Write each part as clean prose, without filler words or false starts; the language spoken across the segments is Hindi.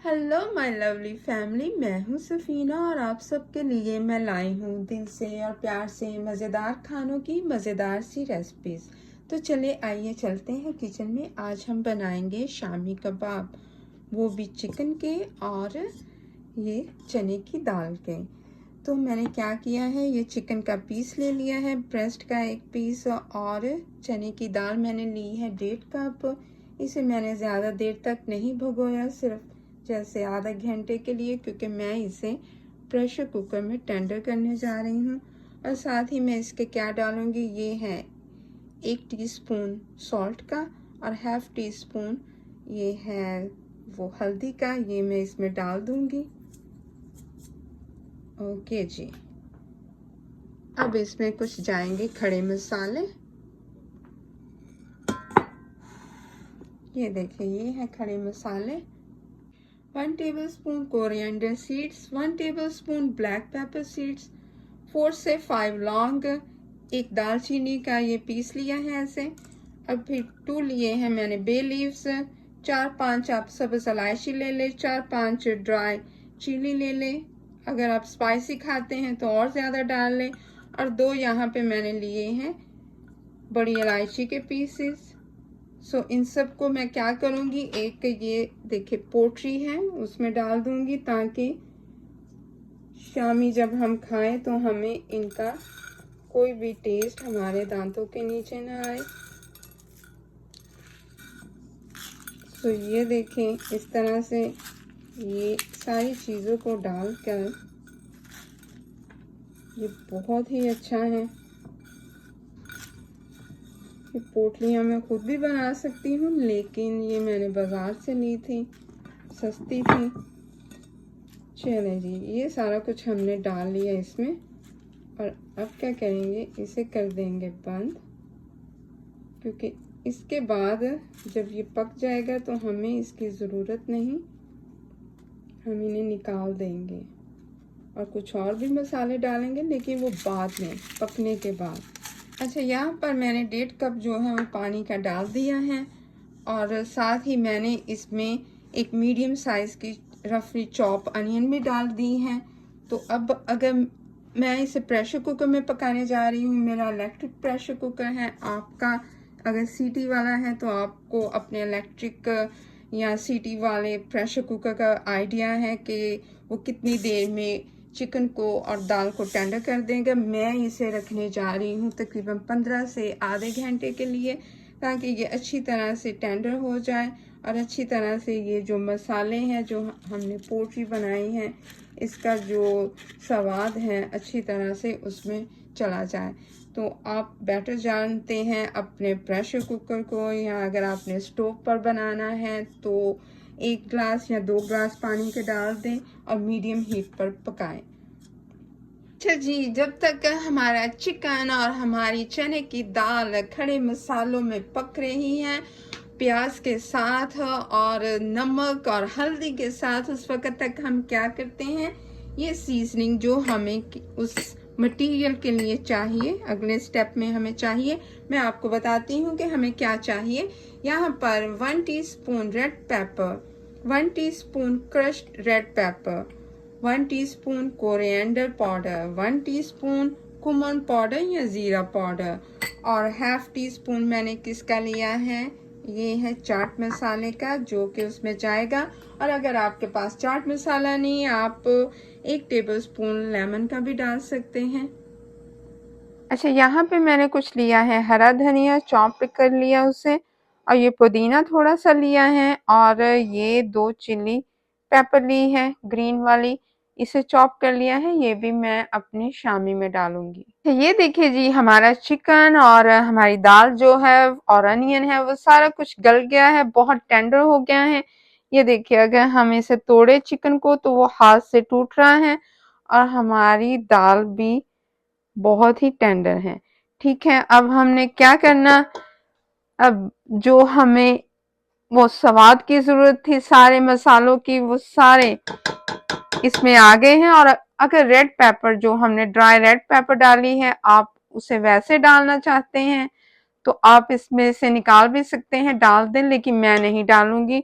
हेलो माय लवली फैमिली, मैं हूँ सफ़ीना और आप सबके लिए मैं लाई हूँ दिल से और प्यार से मज़ेदार खानों की मज़ेदार सी रेसिपीज़। तो चले आइए चलते हैं किचन में। आज हम बनाएंगे शामी कबाब, वो भी चिकन के और ये चने की दाल के। तो मैंने क्या किया है, ये चिकन का पीस ले लिया है, ब्रेस्ट का एक पीस, और चने की दाल मैंने ली है 1.5 कप। इसे मैंने ज़्यादा देर तक नहीं भिगोया, सिर्फ जैसे आधा घंटे के लिए, क्योंकि मैं इसे प्रेशर कुकर में टेंडर करने जा रही हूँ। और साथ ही मैं इसके क्या डालूँगी, ये है 1 टीस्पून सॉल्ट का और ½ टीस्पून ये है वो हल्दी का, ये मैं इसमें डाल दूँगी। ओके जी, अब इसमें कुछ जाएंगे खड़े मसाले। ये देखिए, ये है खड़े मसाले। 1 tablespoon coriander seeds, 1 tablespoon black pepper seeds, 4 से 5 लौंग, एक दालचीनी का ये पीस लिया है ऐसे। अब फिर 2 लिए हैं मैंने बे लीव्स, 4-5 आप सब्ज़ इलायची ले लें, 4-5 ड्राई चिली ले लें। अगर आप स्पाइसी खाते हैं तो और ज़्यादा डाल लें। और 2 यहाँ पे मैंने लिए हैं बड़ी इलायची के पीसेस। इन सब को मैं क्या करूँगी, एक ये देखिए पोट्री है उसमें डाल दूँगी, ताकि शामी जब हम खाएं तो हमें इनका कोई भी टेस्ट हमारे दांतों के नीचे ना आए। ये देखें, इस तरह से ये सारी चीज़ों को डालकर ये बहुत ही अच्छा है। ये पोटलियाँ मैं खुद भी बना सकती हूँ, लेकिन ये मैंने बाज़ार से ली थी, सस्ती थी। चलें जी, ये सारा कुछ हमने डाल लिया इसमें। और अब क्या करेंगे, इसे कर देंगे बंद, क्योंकि इसके बाद जब ये पक जाएगा तो हमें इसकी ज़रूरत नहीं, हम इन्हें निकाल देंगे। और कुछ और भी मसाले डालेंगे, लेकिन वो बाद में पकने के बाद। अच्छा, यहाँ पर मैंने 1.5 कप जो है वो पानी का डाल दिया है। और साथ ही मैंने इसमें एक मीडियम साइज़ की रफली चॉप अनियन भी डाल दी हैं। तो अब अगर मैं इसे प्रेशर कुकर में पकाने जा रही हूँ, मेरा इलेक्ट्रिक प्रेशर कुकर है, आपका अगर सीटी वाला है तो आपको अपने इलेक्ट्रिक या सीटी वाले प्रेशर कुकर का आइडिया है कि वो कितनी देर में चिकन को और दाल को टेंडर कर देंगे। मैं इसे रखने जा रही हूँ तकरीबन 15 से आधे घंटे के लिए, ताकि ये अच्छी तरह से टेंडर हो जाए और अच्छी तरह से ये जो मसाले हैं जो हमने पोट्री बनाई है, इसका जो स्वाद है अच्छी तरह से उसमें चला जाए। तो आप बेटर जानते हैं अपने प्रेशर कुकर को, या अगर आपने स्टोव पर बनाना है तो 1 ग्लास या 2 ग्लास पानी के डाल दें और मीडियम हीट पर पकाएं। अच्छा जी, जब तक हमारा चिकन और हमारी चने की दाल खड़े मसालों में पक रही है, प्याज के साथ और नमक और हल्दी के साथ, उस वक्त तक हम क्या करते हैं, ये सीजनिंग जो हमें उस मटेरियल के लिए चाहिए, अगले स्टेप में हमें चाहिए, मैं आपको बताती हूँ कि हमें क्या चाहिए। यहाँ पर 1 teaspoon red pepper, 1 teaspoon crushed red pepper, 1 teaspoon coriander powder, 1 teaspoon Koeman powder या ज़ीरा पाउडर, और ½ टीस्पून मैंने किसका लिया है, ये है चाट मसाले का, जो कि उसमें जाएगा। और अगर आपके पास चाट मसाला नहीं, आप 1 टेबलस्पून लेमन का भी डाल सकते हैं। अच्छा, यहाँ पे मैंने कुछ लिया है हरा धनिया, चॉप कर लिया उसे, और ये पुदीना थोड़ा सा लिया है, और ये 2 चिली पेपर ली है ग्रीन वाली, इसे चॉप कर लिया है, ये भी मैं अपनी शामी में डालूंगी। ये देखिए जी, हमारा चिकन और हमारी दाल जो है और अनियन है वो सारा कुछ गल गया है, बहुत टेंडर हो गया है। ये देखिए, अगर हम इसे तोड़े चिकन को तो वो हाथ से टूट रहा है, और हमारी दाल भी बहुत ही टेंडर है। ठीक है, अब हमने क्या करना, अब जो हमें वो स्वाद की जरूरत थी सारे मसालों की, वो सारे इसमें आ गए हैं। और अगर रेड पेपर जो हमने ड्राई रेड पेपर डाली है, आप उसे वैसे डालना चाहते हैं तो आप इसमें से निकाल भी सकते हैं, डाल दें, लेकिन मैं नहीं डालूंगी,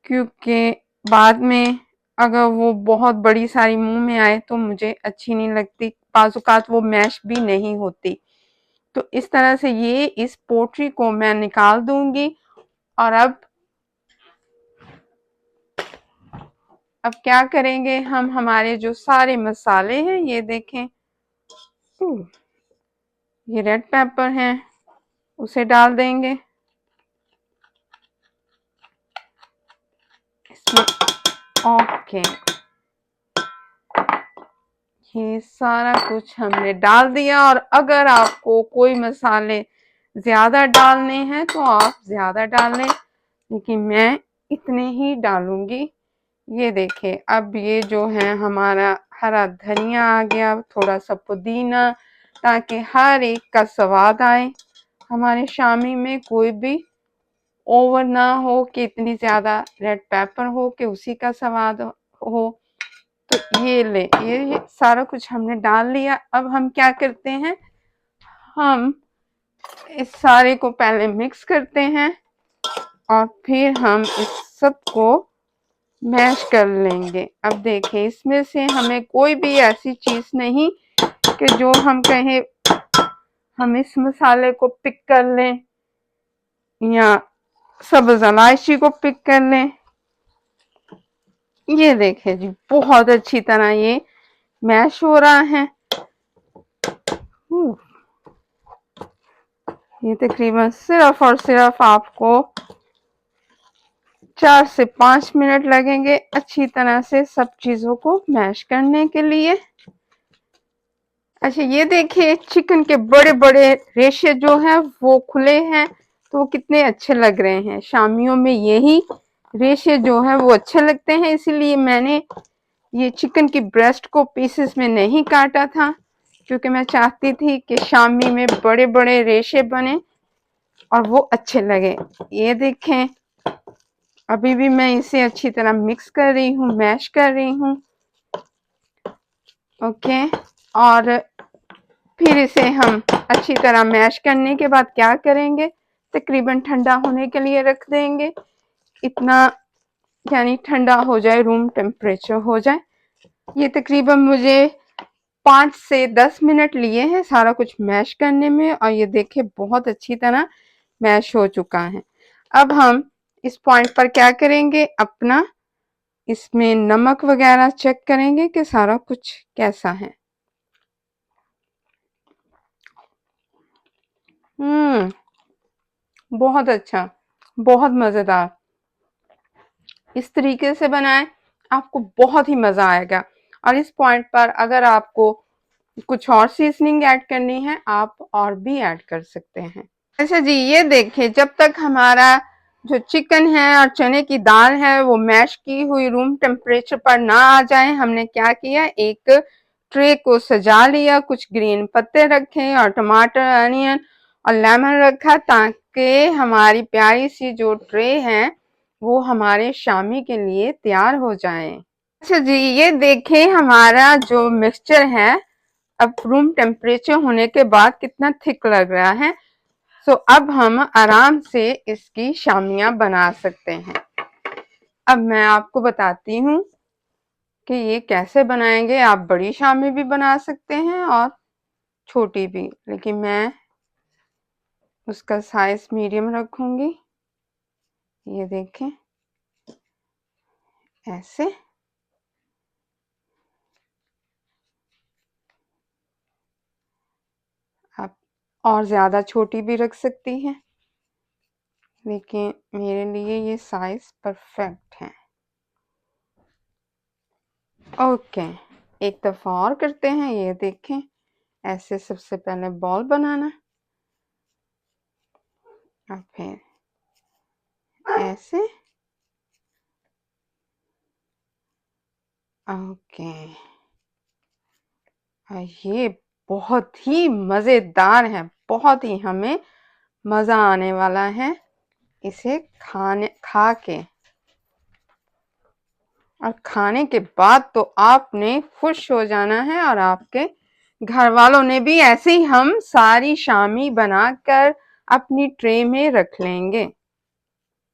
क्योंकि बाद में अगर वो बहुत बड़ी सारी मुंह में आए तो मुझे अच्छी नहीं लगती, बाजुकात वो मैश भी नहीं होती। तो इस तरह से ये इस पोटरी को मैं निकाल दूंगी। और अब क्या करेंगे हम, हमारे जो सारे मसाले हैं ये देखें, ये रेड पेपर है, उसे डाल देंगे इसमें। ओके, ये सारा कुछ हमने डाल दिया। और अगर आपको कोई मसाले ज्यादा डालने हैं तो आप ज्यादा डाल लें, लेकिन मैं इतने ही डालूंगी। ये देखें, अब ये जो है हमारा हरा धनिया आ गया, थोड़ा सा पुदीना, ताकि हर एक का स्वाद आए। हमारे शामी में कोई भी ओवर ना हो कि इतनी ज्यादा रेड पेपर हो कि उसी का स्वाद हो। तो ये ले, ये सारा कुछ हमने डाल लिया। अब हम क्या करते हैं, हम इस सारे को पहले मिक्स करते हैं और फिर हम इस सब को मैश कर लेंगे। अब देखें, इसमें से हमें कोई भी ऐसी चीज नहीं कि जो हम कहें हम इस मसाले को पिक कर लें या सब्ज इलायची को पिक कर लें। ये देखें जी, बहुत अच्छी तरह ये मैश हो रहा है। ये तकरीबन सिर्फ और सिर्फ आपको 4 से 5 मिनट लगेंगे अच्छी तरह से सब चीजों को मैश करने के लिए। अच्छा, ये देखिए, चिकन के बड़े बड़े रेशे जो हैं वो खुले हैं, तो वो कितने अच्छे लग रहे हैं। शामियों में यही रेशे जो है वो अच्छे लगते हैं, इसीलिए मैंने ये चिकन की ब्रेस्ट को पीसेस में नहीं काटा था, क्योंकि मैं चाहती थी कि शामी में बड़े बड़े रेशे बने और वो अच्छे लगे। ये देखें, अभी भी मैं इसे अच्छी तरह मिक्स कर रही हूँ, मैश कर रही हूँ। ओके, और फिर इसे हम अच्छी तरह मैश करने के बाद क्या करेंगे, तकरीबन ठंडा होने के लिए रख देंगे। इतना यानी ठंडा हो जाए, रूम टेम्परेचर हो जाए। ये तकरीबन मुझे 5 से 10 मिनट लिए हैं सारा कुछ मैश करने में, और ये देखिए बहुत अच्छी तरह मैश हो चुका है। अब हम इस पॉइंट पर क्या करेंगे, अपना इसमें नमक वगैरह चेक करेंगे कि सारा कुछ कैसा है। बहुत अच्छा, बहुत मजेदार। इस तरीके से बनाएं, आपको बहुत ही मजा आएगा। और इस पॉइंट पर अगर आपको कुछ और सीजनिंग ऐड करनी है, आप और भी ऐड कर सकते हैं। अच्छा जी, ये देखिए, जब तक हमारा जो चिकन है और चने की दाल है वो मैश की हुई रूम टेम्परेचर पर ना आ जाए, हमने क्या किया, एक ट्रे को सजा लिया, कुछ ग्रीन पत्ते रखे और टमाटर, अनियन और लेमन रखा, ताकि हमारी प्यारी सी जो ट्रे है वो हमारे शामी के लिए तैयार हो जाए। अच्छा जी, ये देखें, हमारा जो मिक्सचर है अब रूम टेम्परेचर होने के बाद कितना थिक लग रहा है। सो अब हम आराम से इसकी शामियां बना सकते हैं। अब मैं आपको बताती हूँ कि ये कैसे बनाएंगे। आप बड़ी शामी भी बना सकते हैं और छोटी भी, लेकिन मैं उसका साइज मीडियम रखूंगी। ये देखें, ऐसे। आप और ज्यादा छोटी भी रख सकती हैं, लेकिन मेरे लिए ये साइज परफेक्ट है। ओके, एक दफा और करते हैं। ये देखें, ऐसे सबसे पहले बॉल बनाना, और फिर ऐसे। ओके, ये बहुत ही मजेदार है, बहुत ही हमें मजा आने वाला है इसे खा के। और खाने के बाद तो आपने खुश हो जाना है, और आपके घर वालों ने भी। ऐसे ही हम सारी शामी बनाकर अपनी ट्रे में रख लेंगे।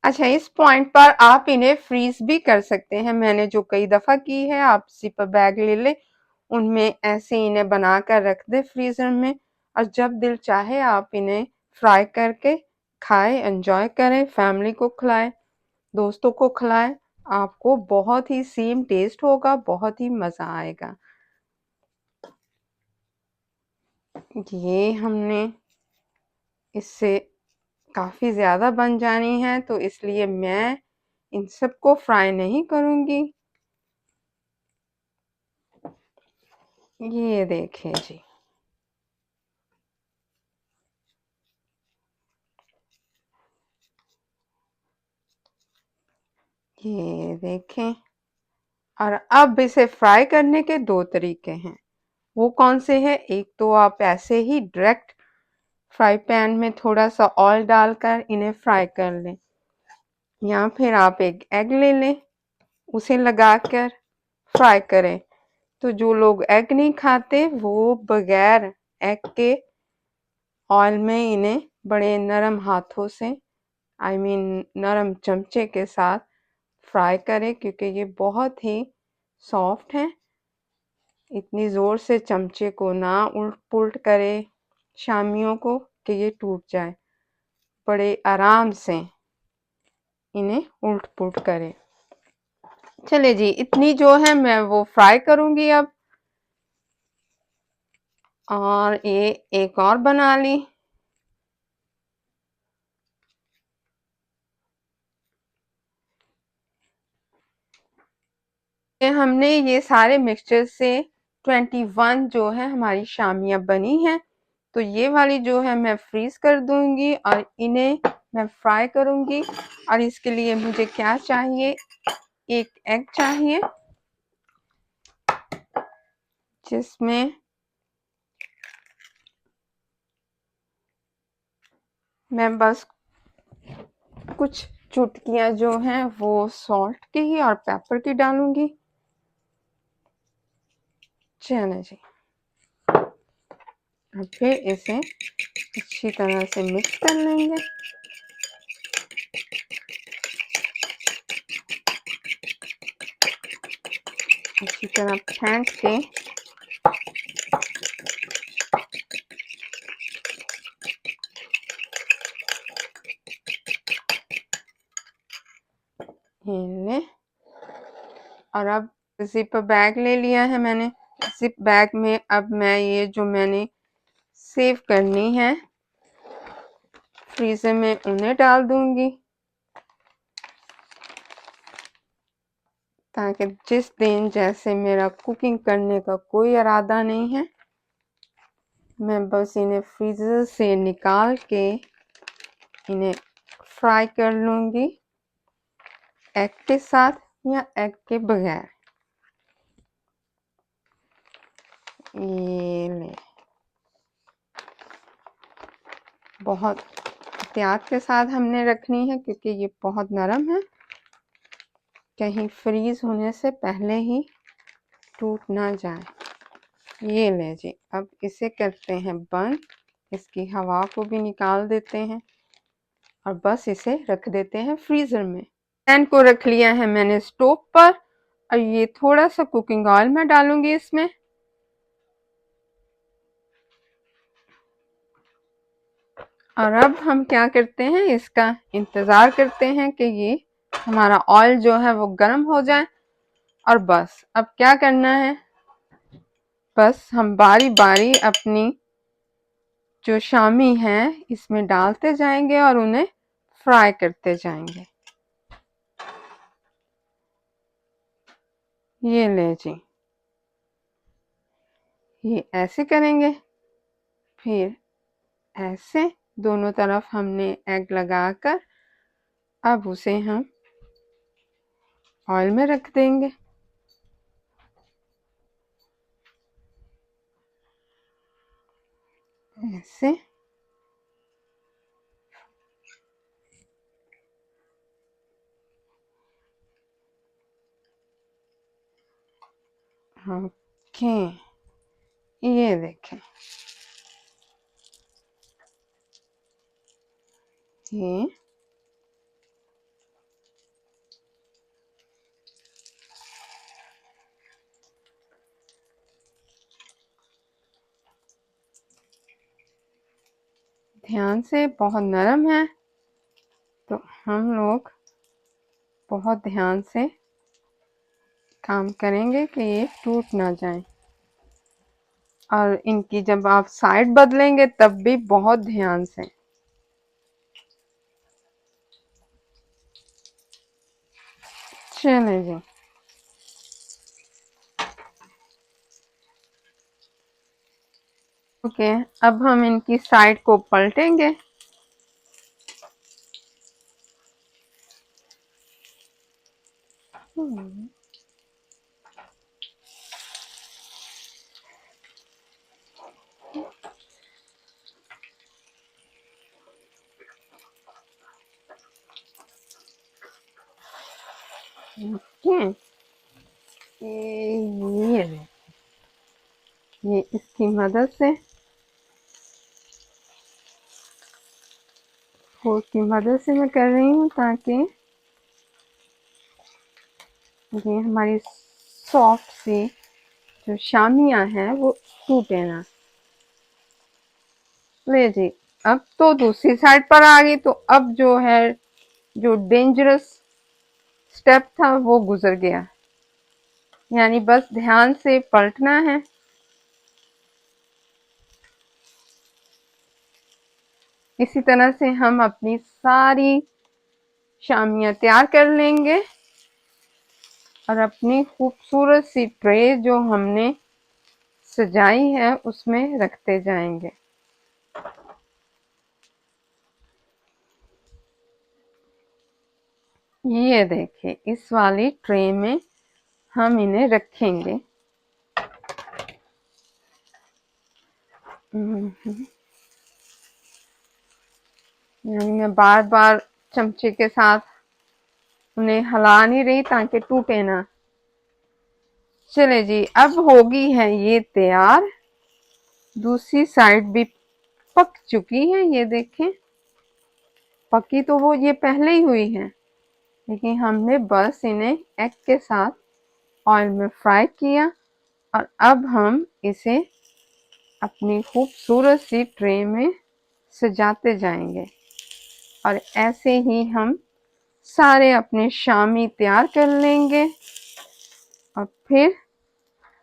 अच्छा, इस पॉइंट पर आप इन्हें फ्रीज भी कर सकते हैं। मैंने जो कई दफा की है, आप जिपर बैग ले ले, उनमें ऐसे इन्हें बना कर रख दे फ्रीजर में, और जब दिल चाहे आप इन्हें फ्राई करके खाएं, एंजॉय करें, फैमिली को खिलाएं, दोस्तों को खिलाएं। आपको बहुत ही सेम टेस्ट होगा, बहुत ही मजा आएगा। ये हमने इससे काफी ज्यादा बन जानी है, तो इसलिए मैं इन सबको फ्राई नहीं करूंगी। ये देखिए जी, ये देखें। और अब इसे फ्राई करने के दो तरीके हैं। वो कौन से हैं? एक तो आप ऐसे ही डायरेक्ट फ्राई पैन में थोड़ा सा ऑयल डालकर इन्हें फ्राई कर लें, या फिर आप एक एग ले लें, उसे लगाकर फ्राई करें। तो जो लोग एग नहीं खाते, वो बगैर एग के ऑयल में इन्हें बड़े नरम हाथों से, नरम चमचे के साथ फ्राई करें, क्योंकि ये बहुत ही सॉफ्ट है। इतनी जोर से चमचे को ना उल्ट पुल्ट करे शामियों को कि ये टूट जाए। बड़े आराम से इन्हें उल्ट पुल्ट करे। चले जी, इतनी जो है मैं वो फ्राई करूंगी अब। और ये एक और बना ली। हमने ये सारे मिक्सचर से 21 जो है हमारी शामियां बनी हैं। तो ये वाली जो है मैं फ्रीज कर दूंगी और इन्हें मैं फ्राई करूंगी। और इसके लिए मुझे क्या चाहिए? एक एग चाहिए, जिसमें मैं बस कुछ चुटकियां जो हैं वो सॉल्ट की और पेपर की डालूंगी। चलो जी, अब फिर इसे अच्छी तरह से मिक्स कर लेंगे। अच्छी तरह फेंट के ले। और अब जिप बैग ले लिया है मैंने। जिप बैग में अब मैं ये जो मैंने सेव करनी है फ्रीजर में, उन्हें डाल दूंगी, ताकि जिस दिन जैसे मेरा कुकिंग करने का कोई इरादा नहीं है, मैं बस इन्हें फ्रीजर से निकाल के इन्हें फ्राई कर लूंगी, एग के साथ या एग के बगैर। ये ले, बहुत एहतियात के साथ हमने रखनी है, क्योंकि ये बहुत नरम है, कहीं फ्रीज होने से पहले ही टूट ना जाए। ये ले जी, अब इसे करते हैं बंद, इसकी हवा को भी निकाल देते हैं और बस इसे रख देते हैं फ्रीजर में। पैन को रख लिया है मैंने स्टोव पर, और ये थोड़ा सा कुकिंग ऑयल मैं डालूंगी इसमें। और अब हम क्या करते हैं, इसका इंतजार करते हैं कि ये हमारा ऑयल जो है वो गर्म हो जाए। और बस अब क्या करना है, बस हम बारी बारी अपनी जो शामी हैं इसमें डालते जाएंगे और उन्हें फ्राई करते जाएंगे। ये ले जी, ये ऐसे करेंगे, फिर ऐसे दोनों तरफ हमने एग लगाकर अब उसे हम ऑयल में रख देंगे ऐसे। ओके, ये देखें, ये ध्यान से, बहुत नरम है, तो हम लोग बहुत ध्यान से काम करेंगे कि ये टूट ना जाए। और इनकी जब आप साइड बदलेंगे तब भी बहुत ध्यान से। चलिए जी, ओके, अब हम इनकी साइड को पलटेंगे। ओके, ये इसकी मदद से, फोर्क की मदद से मैं कर रही हूँ ताकि ये हमारी सॉफ्ट सी जो शामियाँ हैं वो टूटे ना। ले जी, अब तो दूसरी साइड पर आ गई, तो अब जो है, जो डेंजरस स्टेप था वो गुजर गया। यानी बस ध्यान से पलटना है। इसी तरह से हम अपनी सारी शामियां तैयार कर लेंगे और अपनी खूबसूरत सी ट्रे जो हमने सजाई है उसमें रखते जाएंगे। ये देखिए, इस वाली ट्रे में हम इन्हें रखेंगे। यानी मैं बार बार चमचे के साथ उन्हें हिला नहीं रही ताकि टूटे ना। चले जी, अब होगी है ये तैयार। दूसरी साइड भी पक चुकी है, ये देखें। पकी तो वो ये पहले ही हुई है, लेकिन हमने बस इन्हें एग के साथ ऑयल में फ्राई किया। और अब हम इसे अपनी खूबसूरत सी ट्रे में सजाते जाएंगे। और ऐसे ही हम सारे अपने शामी तैयार कर लेंगे और फिर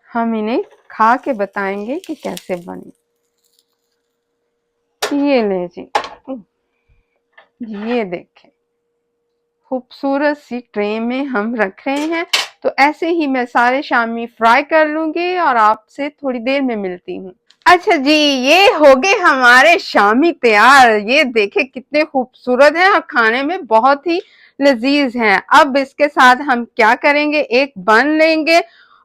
हम इन्हें खा के बताएंगे कि कैसे बने। ये ले जी, ये देखें, खूबसूरत सी ट्रे में हम रख रहे हैं। तो ऐसे ही मैं सारे शामी फ्राई कर लूंगी और आपसे थोड़ी देर में मिलती हूँ। अच्छा जी, ये हो गए हमारे शामी तैयार। ये देखे कितने खूबसूरत हैं और खाने में बहुत ही लजीज हैं। अब इसके साथ हम क्या करेंगे, एक बन लेंगे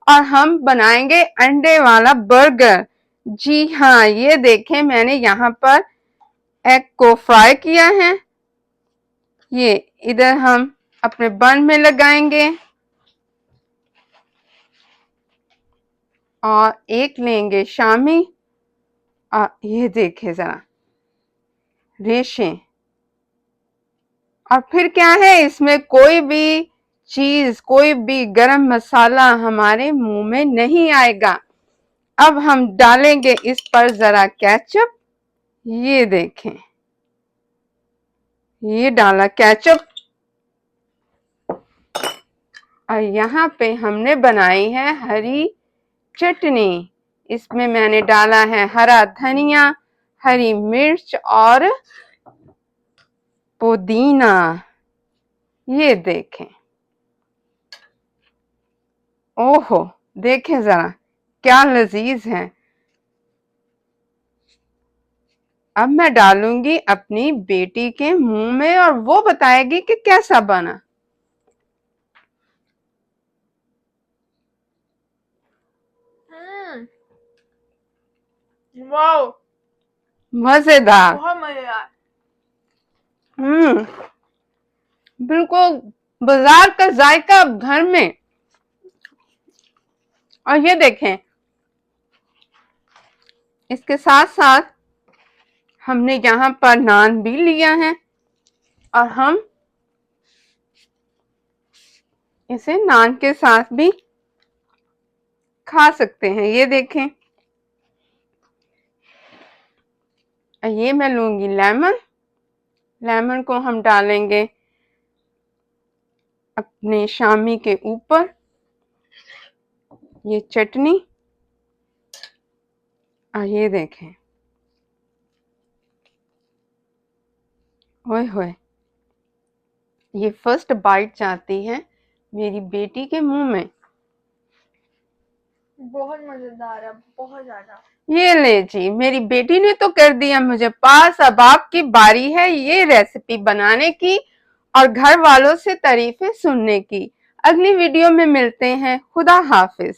और हम बनाएंगे अंडे वाला बर्गर। जी हाँ, ये देखें, मैंने यहाँ पर एग को फ्राई किया है। ये इधर हम अपने बन में लगाएंगे और एक लेंगे शामी। और ये देखे जरा रेशे। और फिर क्या है, इसमें कोई भी चीज, कोई भी गरम मसाला हमारे मुंह में नहीं आएगा। अब हम डालेंगे इस पर जरा केचप। ये देखें, ये डाला केचप। और यहाँ पे हमने बनाई है हरी चटनी। इसमें मैंने डाला है हरा धनिया, हरी मिर्च और पुदीना। ये देखें, ओहो, देखें जरा क्या लजीज है। अब मैं डालूंगी अपनी बेटी के मुंह में और वो बताएगी कि कैसा बना। वाओ, मजेदार, बहुत मजेदार। बिल्कुल बाजार का जायका अब घर में। और ये देखें, इसके साथ साथ हमने यहाँ पर नान भी लिया है और हम इसे नान के साथ भी खा सकते हैं। ये देखें, और ये मैं लूंगी लेमन। लेमन को हम डालेंगे अपने शामी के ऊपर। ये चटनी, और ये देखें, ओए होए, ये फर्स्ट बाइट जाती है मेरी बेटी के मुंह में। बहुत मजेदार है, बहुत ज्यादा। ये ले जी, मेरी बेटी ने तो कर दिया मुझे पास। अब आपकी बारी है ये रेसिपी बनाने की और घर वालों से तारीफें सुनने की। अगली वीडियो में मिलते हैं। खुदा हाफिज।